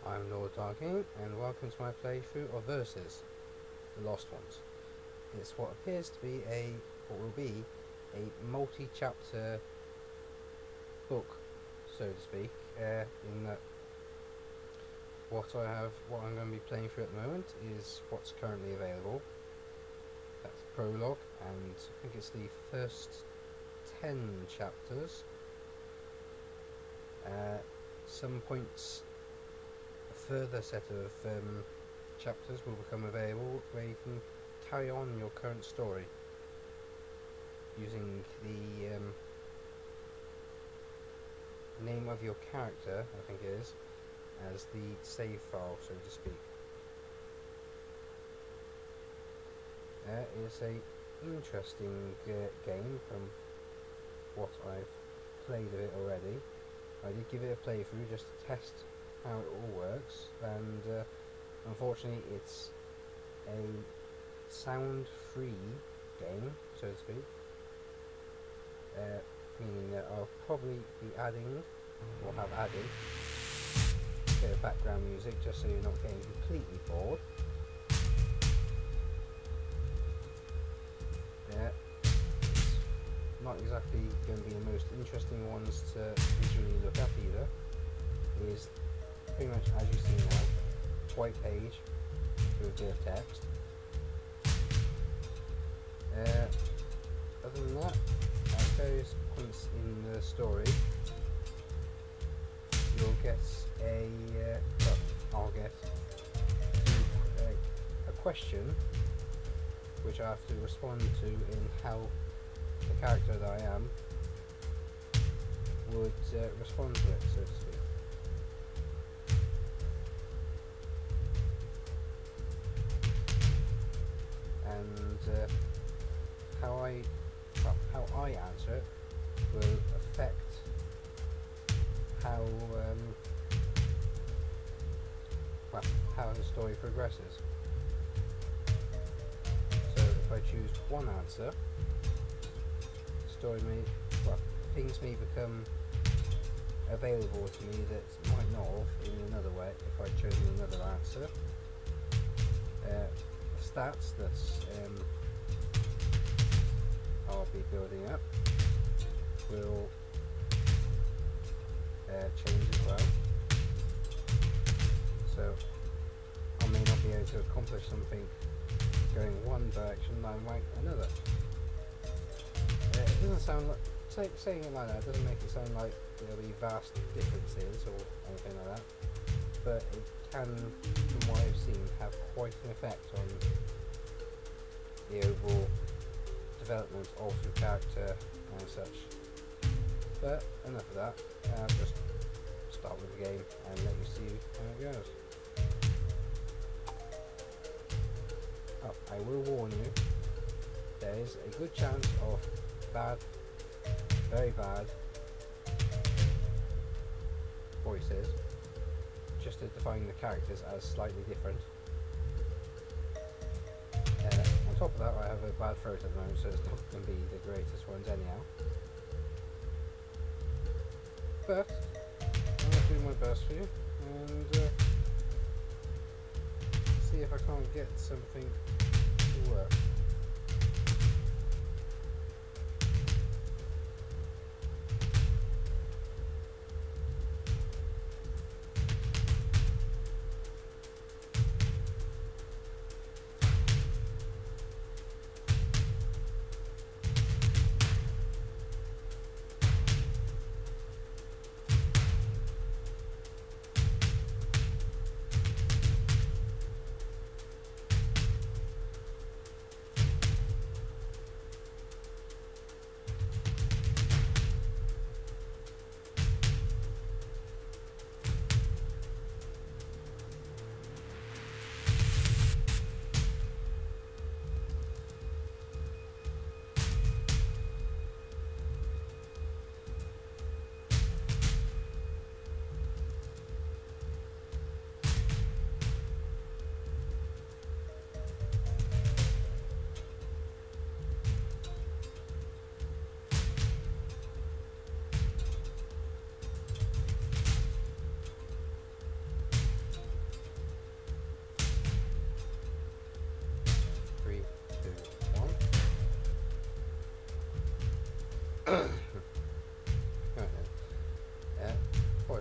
I'm Lord Darking, and welcome to my playthrough of Versus, The Lost Ones. It's what appears to be what will be a multi-chapter book, so to speak, in that what I'm going to be playing through at the moment is what's currently available. That's the prologue, and I think it's the first 10 chapters. Some points a further set of chapters will become available where you can carry on your current story using the name of your character, I think it is, as the save file, so to speak. It's a interesting game from what I've played of it already. I did give it a playthrough just to test how it all works, and unfortunately it's a sound-free game, so to speak, meaning that I'll probably be adding, or have added, a bit of background music just so you're not getting completely bored. It's not exactly going to be the most interesting ones to visually look at either. It is pretty much as you see now, white page with a bit of text. Other than that, at various points in the story, you'll get I'll get a question which I have to respond to in how the character that I am would respond to it, so to speak. And how I answer it will affect how the story progresses. So if I choose one answer, things may become available to me that might not have in another way if I'd chosen another answer. Stats that I'll be building up will change as well, so I may not be able to accomplish something going one direction and I might another. It doesn't sound like, saying it like that doesn't make it sound like there'll be vast differences or anything like that, but it can, from what I've seen, have quite an effect on the overall development of your character and such. But enough of that, I'll just start with the game and let you see how it goes. Oh, I will warn you, there is a good chance of bad, very bad voices, just to define the characters as slightly different. On top of that, I have a bad throat at the moment, so it's not going to be the greatest ones anyhow. But I'm going to do my best for you and see if I can't get something to work.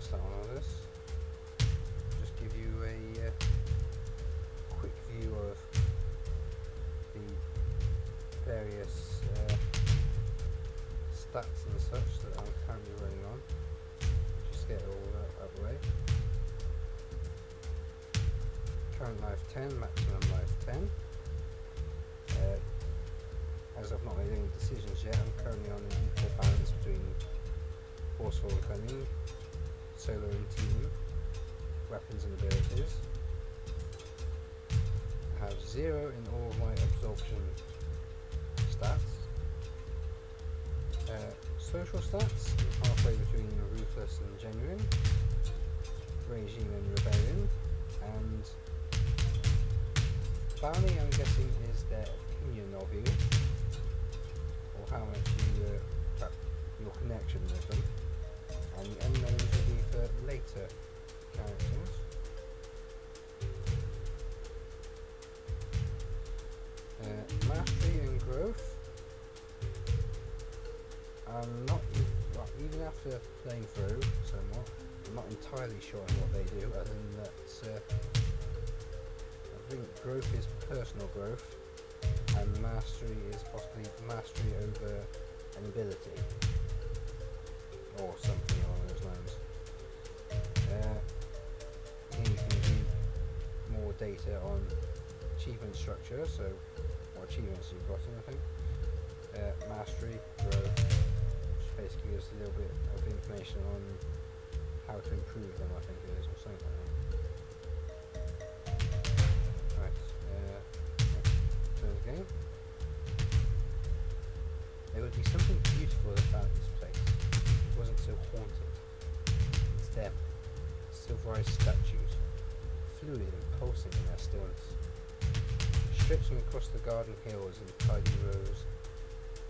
I start on all this, just give you a quick view of the various stats and such that I'm currently running on. Just get it all out of the way. Current life 10, maximum life 10. As I've not made any decisions yet, I'm currently on an equal balance between forceful and cunning, solo and team, weapons and abilities. I have 0 in all of my absorption stats. Social stats, I'm halfway between ruthless and genuine, regime and rebellion, and bounty, I'm guessing, is their opinion of you, or how much your connection with them, and the unknowns will be for later characters. Mastery and growth. I'm not, even after playing through somewhat, I'm not entirely sure on what they do, other than that I think growth is personal growth, and mastery is possibly mastery over an ability, or something along those lines. Here you can view more data on achievement structure, so what achievements you've gotten, I think. Mastery, growth, which basically gives a little bit of information on how to improve them, I think it is, or something like that. Right, turn the game. There would be something beautiful about this place. It wasn't so haunted. It's them, silverized statues, fluid and pulsing in their stillness. Stretching across the garden hills in tidy rows,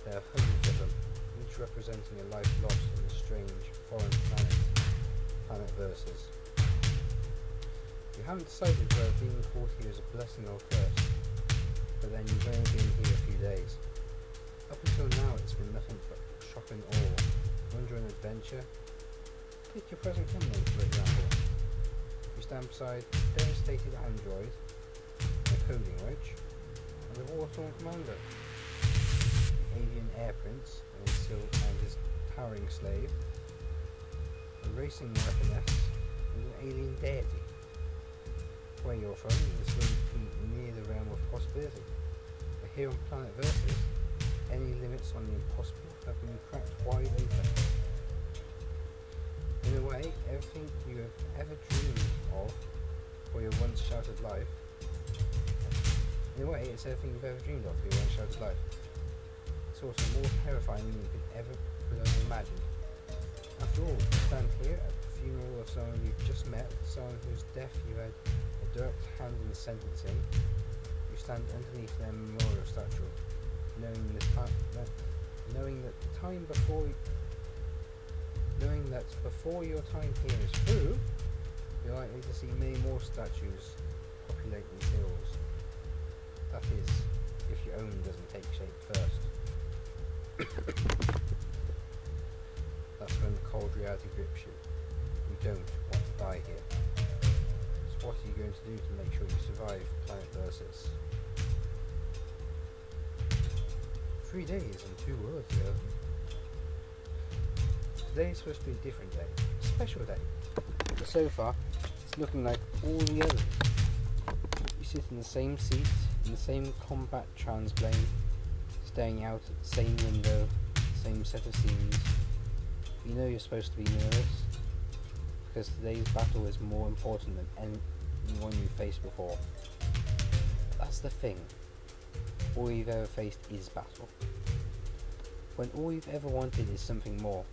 there are hundreds of them, each representing a life lost in the strange, foreign planet versus. You haven't decided whether being caught here is a blessing or a curse, but then you've only been here a few days. Up until now it's been nothing but shock and awe, wonder and adventure. Take your present company, for example. You stand beside a devastated android, a coding wedge, and the war-torn commander, the alien air prince and his towering slave, a racing weaponess, and an alien deity. Where you're from, this wouldn't be near the realm of possibility, but here on Planet Versus, any limits on the impossible have been cracked wide open. In a way, everything you have ever dreamed of for your once sheltered life, in a way, it's everything you've ever dreamed of for your once sheltered life. It's also more terrifying than you could have imagined. After all, you stand here at the funeral of someone you've just met, someone whose death you had a direct hand in sentencing. You stand underneath their memorial statue, knowing that before your time here is through, you're likely to see many more statues populate these hills. That is, if your own doesn't take shape first. That's when the cold reality grips you. You don't want to die here. So what are you going to do to make sure you survive Planet Versus? 3 days and 2 worlds ago. Today is supposed to be a different day, a special day. But so far, it's looking like all the others. You sit in the same seat, in the same combat transplane, staring out at the same window, same set of scenes. You know you're supposed to be nervous, because today's battle is more important than any one you faced before. That's the thing. All you've ever faced is battle. When all you've ever wanted is something more.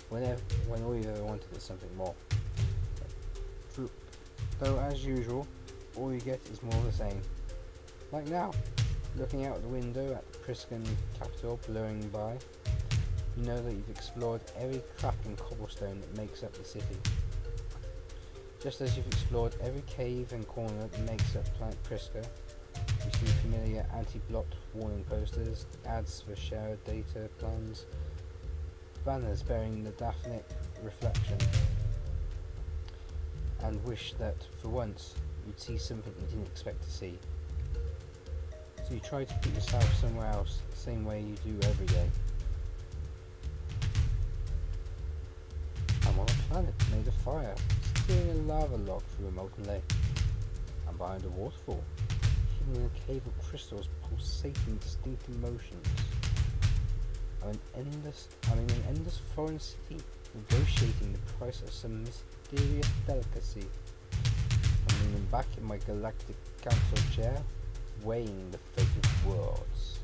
When all you've ever wanted is something more. Though as usual, all you get is more of the same. Like now, looking out the window at the Priscan capital blowing by, you know that you've explored every crack and cobblestone that makes up the city. Just as you've explored every cave and corner that makes up Planet Prisca, you see familiar anti-blot warning posters, ads for shared data plans, banners bearing the Daphnic reflection, and wished that, for once, you'd see something you didn't expect to see. So you try to put yourself somewhere else, the same way you do every day. I'm on a planet made of fire, steering a lava log through a molten lake. I'm behind a waterfall, hidden in a cave of crystals pulsating distinct emotions. I'm in an endless foreign city, negotiating the price of some mysterious delicacy. I'm leaning back in my galactic council chair, weighing the fate of worlds.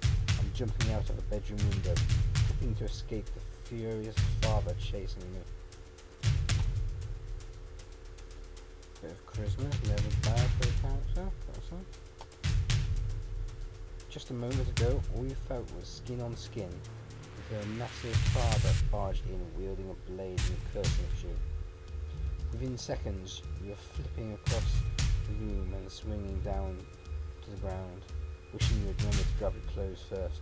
I'm jumping out of a bedroom window, hoping to escape the furious father chasing me. Bit of charisma, never bad for a character, that's all. Just a moment ago, all you felt was skin on skin, until a massive father barged in wielding a blade and cursing at you. Within seconds, you were flipping across the room and swinging down to the ground, wishing you had remembered to grab your clothes first.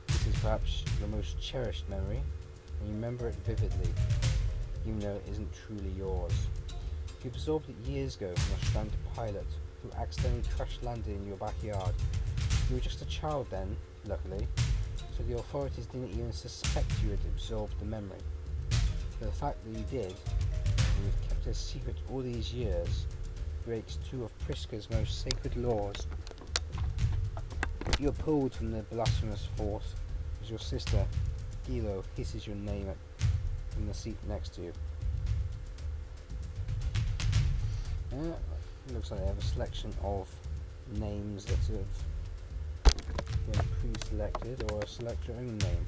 This is perhaps your most cherished memory, and you remember it vividly, even though it isn't truly yours. You absorbed it years ago from a stranded pilot who accidentally crash landed in your backyard. You were just a child then, luckily, so the authorities didn't even suspect you had absorbed the memory. But the fact that you did, and you've kept it a secret all these years, breaks two of Priska's most sacred laws. You're pulled from the blasphemous force as your sister, Gilo, hisses your name from the seat next to you. It looks like they have a selection of names that have been pre-selected, or select your own name.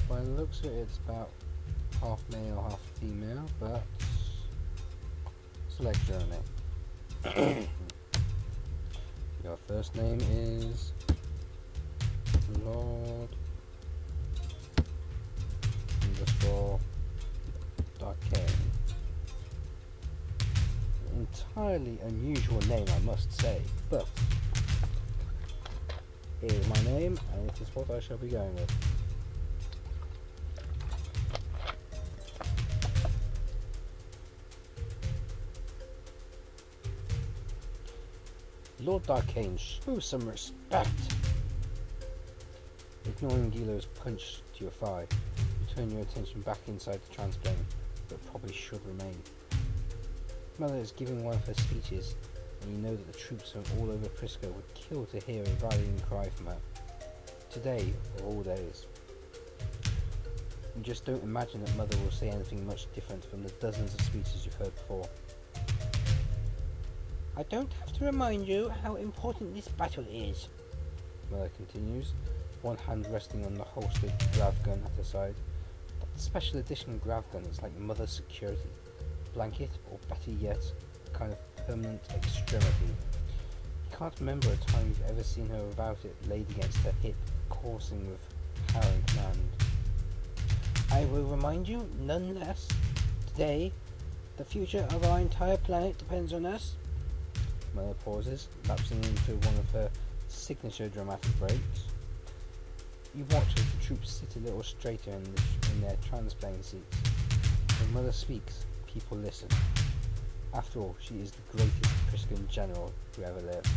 By the looks of it, it's about half male, half female, but select your own name. Your first name is Lord Darkane. Entirely unusual name, I must say, but here is my name, and it is what I shall be going with. Lord Darkane, show some respect! Ignoring Gilo's punch to your thigh, you turn your attention back inside the transplane, but probably should remain. Mother is giving one of her speeches, and you know that the troops from all over Priska would kill to hear a rallying cry from her. Today, of all days. You just don't imagine that Mother will say anything much different from the dozens of speeches you've heard before. I don't have to remind you how important this battle is, Mother continues, one hand resting on the holstered grav gun at her side. That special edition grav gun is like Mother's security blanket, or better yet, a kind of permanent extremity. You can't remember a time you've ever seen her without it laid against her hip, coursing with power and command. I will remind you, none less, today, the future of our entire planet depends on us. Mother pauses, lapsing into one of her signature dramatic breaks. You watch as the troops sit a little straighter in their transplane seats. When Mother speaks, people listen. After all, she is the greatest Priscan general who ever lived.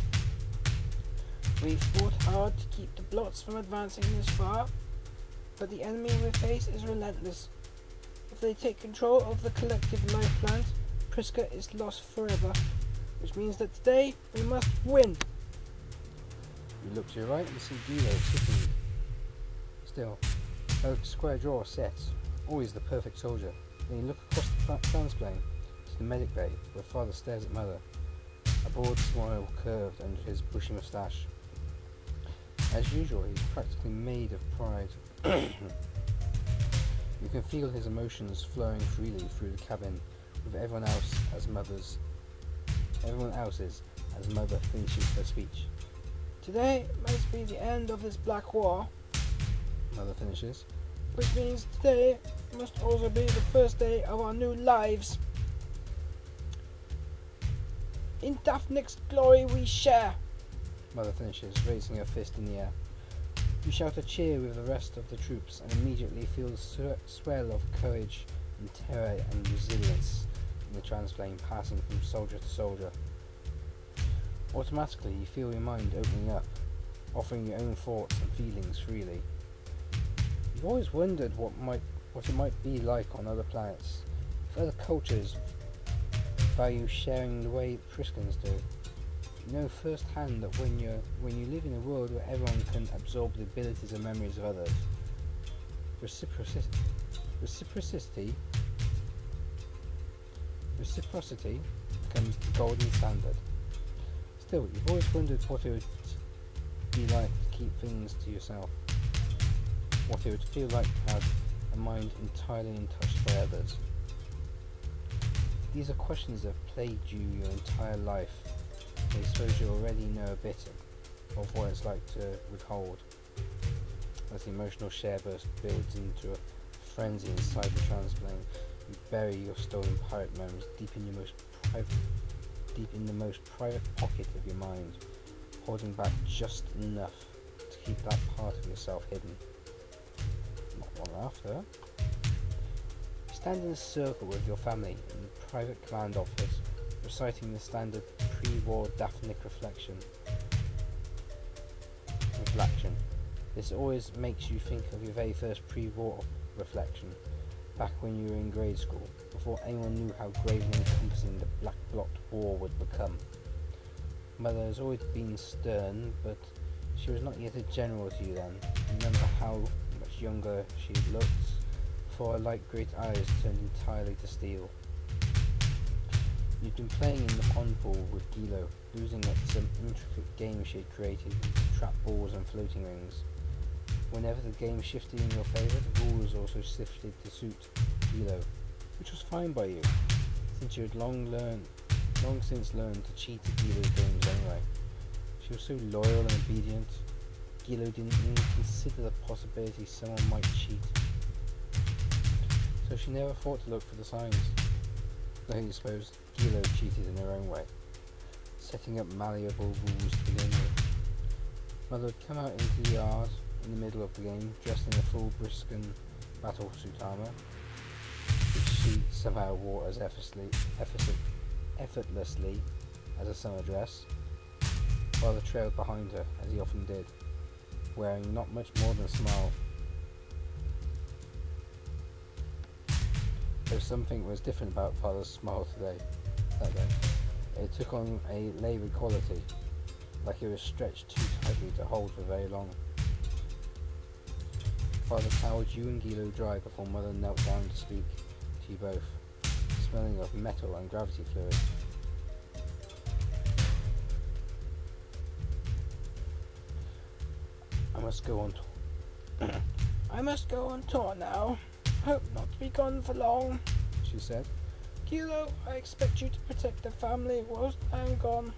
We've fought hard to keep the blots from advancing this far, but the enemy we face is relentless. If they take control of the collective life plant, Priska is lost forever, which means that today we must win. You look to your right and see Gilo sitting still, her square jaw set, always the perfect soldier. Then you look across the transplane to the medic bay, where Father stares at Mother, a broad smile curved under his bushy moustache. As usual, he's practically made of pride. You can feel his emotions flowing freely through the cabin, with everyone else's as Mother finishes her speech. Today must be the end of this black war, Mother finishes, which means today must also be the first day of our new lives. In Daphne's glory we share. Mother finishes, raising her fist in the air. You shout a cheer with the rest of the troops and immediately feel the swell of courage and terror and resilience in the transplane passing from soldier to soldier. Automatically you feel your mind opening up, offering your own thoughts and feelings freely. You've always wondered what it might be like on other planets, if other cultures value sharing the way Priskins do. You know firsthand that when you live in a world where everyone can absorb the abilities and memories of others, reciprocity becomes the golden standard. Still, you've always wondered what it would be like to keep things to yourself, what it would feel like to have a mind entirely untouched by others. These are questions that have plagued you your entire life. I suppose you already know a bit of what it's like to withhold. As the emotional share burst builds into a frenzy inside the transplane, you bury your stolen pirate memories deep in the most private pocket of your mind, holding back just enough to keep that part of yourself hidden. Not long after, you stand in a circle with your family in the private command office, reciting the standard pre-war Daphnic reflection. This always makes you think of your very first pre-war reflection, back when you were in grade school, before anyone knew how grave and encompassing the Black Blot War would become. Mother has always been stern, but she was not yet a general to you then. Remember how much younger she looked, before her light great eyes turned entirely to steel. You'd been playing in the pond pool with Gilo, losing at some intricate game she had created with trap balls and floating rings. Whenever the game shifted in your favour, the rules also shifted to suit Gilo, which was fine by you, since you had long since learned to cheat at Gilo's games anyway. She was so loyal and obedient, Gilo didn't even consider the possibility someone might cheat. So she never thought to look for the signs. Though you suppose Gilo cheated in her own way, setting up malleable rules to begin with. Mother would come out into the yard in the middle of the game, dressed in a full Briskin battlesuit armour, which she somehow wore as effortlessly as a summer dress. Father trailed behind her, as he often did, wearing not much more than a smile. Though something was different about Father's smile that day. It took on a laboured quality, like it was stretched too tightly to hold for very long. Father towelled you and Gilo dry before Mother knelt down to speak to you both, smelling of metal and gravity fluid. I must go on tour. I must go on tour now. Hope not to be gone for long, she said. Gilo, I expect you to protect the family whilst I am gone.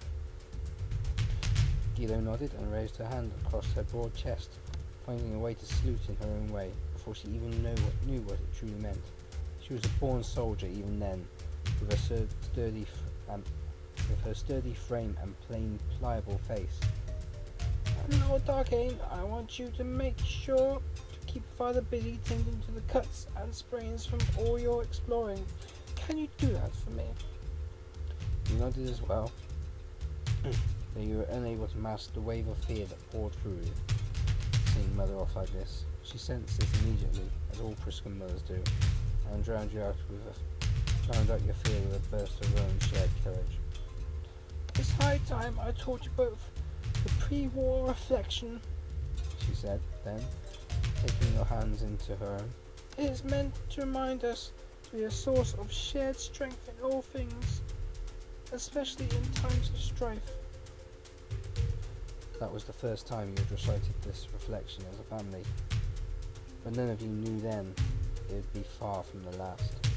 Gilo nodded and raised her hand across her broad chest, finding a way to salute in her own way before she even knew what it truly meant. She was a born soldier even then, with her sturdy frame and plain, pliable face. And Lord Darkane, I want you to make sure to keep Father busy tending to the cuts and sprains from all your exploring. Can you do that for me? You nodded as well, though you were unable to mask the wave of fear that poured through you. Seeing Mother off like this, she sensed this immediately, as all Priscan mothers do, and drowned out your fear with a burst of her own shared courage. It's high time I taught you both the pre-war reflection, she said, then, taking your hands into her own. It is meant to remind us to be a source of shared strength in all things, especially in times of strife. That was the first time you had recited this reflection as a family, but none of you knew then it would be far from the last.